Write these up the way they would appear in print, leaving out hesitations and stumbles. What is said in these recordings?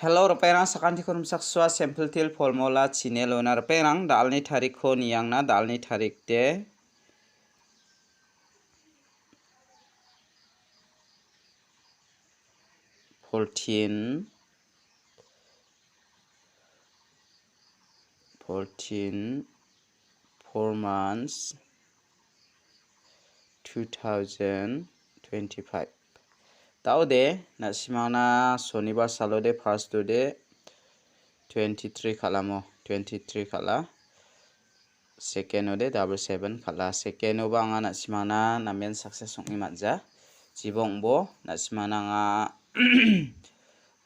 Hello Perang sakanti kurum sakswa sample til formula chine lonar perang dalni tarik ko niyang na dalni tarik de fourteen 4 months 2025 Taude nasimana Shonibar salode first de 23 kalamo 23 kala second ode double 7 kala second oba anga nasimana namen success ongni matja jibong bo nasimana nga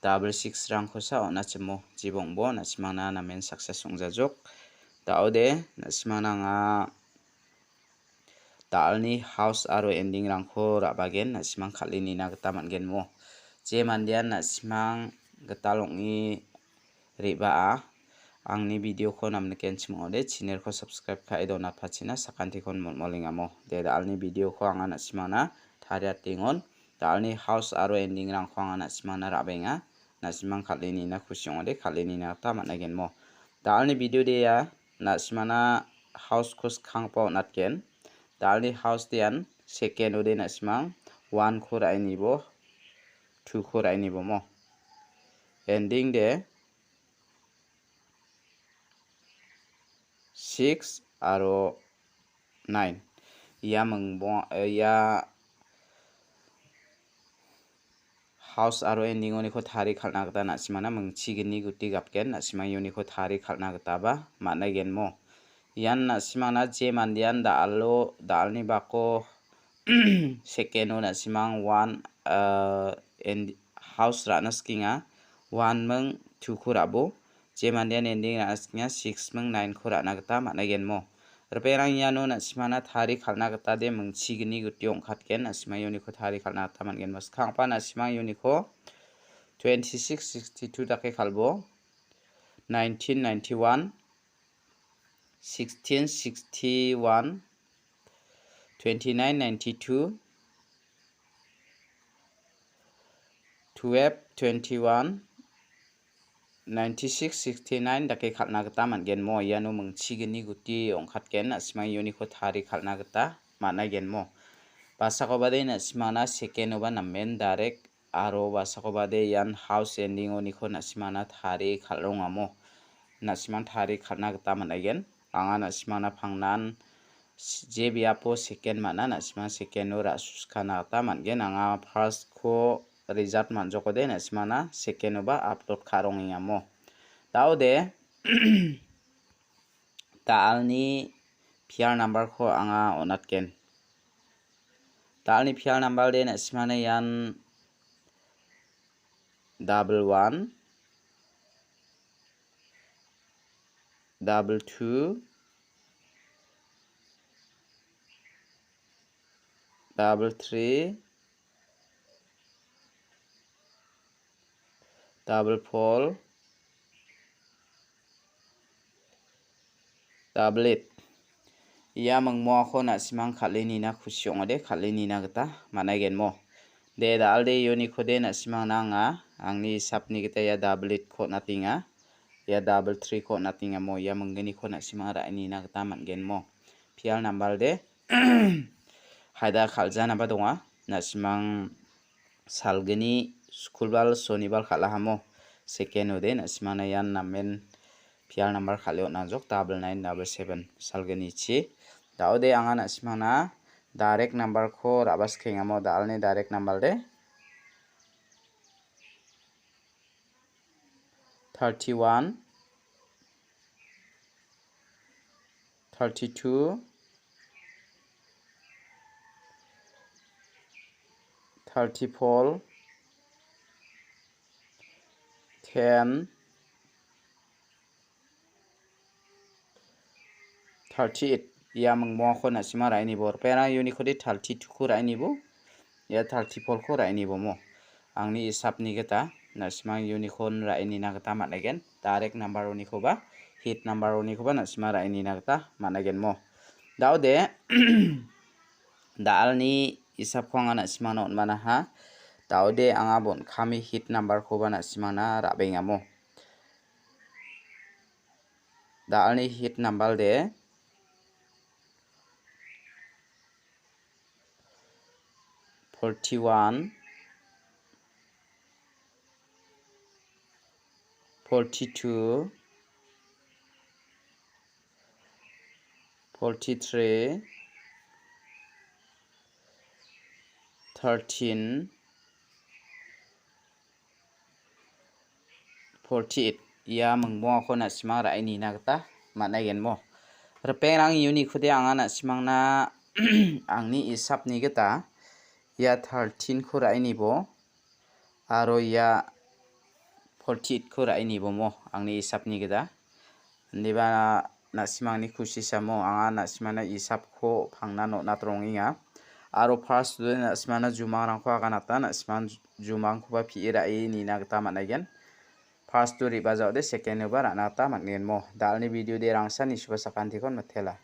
double 6 rang khosa ona chemo jibong bo nasimana namen success ongjajok taude nasimana nga dalni house aro ending rangkho rabagen nasimang khalini na gata mangen mo je mandian nasimang gatalongni riba angni video ko namne kenchmo de channel ko subscribe khai dona phachina sakanti kon molingamo de dalni video ko anga nasimana tharia tingon dalni house aro ending rangkho anga nasimana rabenga nasimang khalini na khusyong de khalini na ta managen mo dalni video de ya nasimana house khos khangpo natken dalni house dian second ode nasimang 1 khor aini bo 2 khor aini bo mo ending de 6 aro 9 ya mangbo ya house aro ending oni ko thari khalna gata nasimana mangchigini guti gapken nasimang yoni ko thari khalna gata ba managen mo yan nasimana je mandian dalni bako second ona simang 1 and house rana skinga 1 meng 2 khurabo je mandian ending rana skinga 6 meng 9 khurana gata managen mo reperang yano nasimana thari khalna gata de mangchigini guti ongkhatken nasimang yoni ko thari khalna gata mangen mas khangpa nasimang yoni ko 2662 dake khalbo 1991 1661 2992 1221 9669 dake khalna gata mangen mo yano mangchigini guti ongkhatken nasimang yoni ko thari khalna gata managen mo basako bade nasimana second oba namen direct aro basako bade yan house ending oni ko nasimana thari khalrongamo nasimang thari khalna gata managen anga nasimana phangnan je biapo second mana nasimang second ora suskana gata mangen anga first ko result manjoko de nasimana second oba upload kharongingamo taude talni PR number ko anga onatken talni PR number de nasimana yan 11 22 33 44 8 ya mangmo ko nasimang khalini na khusyong ode khalini na gata managen mo de dalde yoni ko de nasimang nanga angni sapni gita ya double 8 ko natinga ya double 3 ko natinga mo ya mangani ko nasimang raini na gata mangen mo PR number de haida khaljana ba donga nasimang salgani skulbal Shonibar khalahamo second ode nasimana yan namen PR number khaleo najok 9977 salgani chi daude anga nasimana direct number ko rabas khengamo dalni direct number de 31 32 34 10 38 ya mangmo ko nasima raini bor pera yoni ko de 32 ko raini bo ya 34 ko raini bo mo angni isapni gata nasimang yoni kon raini na gata managen direct number oni ko ba hit number oni ko ba nasima raini na gata managen mo daude dalni isap ko anga nasimang on mana ha Taude anga bon kami hit number ko bana simangna rabeng amo. Dalni hit number de 41 42 43 13 48 ia mengmo ko na simang ra ini na kata mana gen mo repeng rang uni khude anga na simang na angni isap ni kata ia 13 ko ra ini bo aro ia 48 ko ra ini bo mo angni isap ni kata niba na simang ni khusi samo anga na simang na isap ko phangna no na tronginga aro first na simang na jumang rang ko aganata na simang jumang ko ba phi ra ini na kata mana gen First to riba jaude second over anata magnen mo dalni video de rangsa ni suba sakanti kon mathela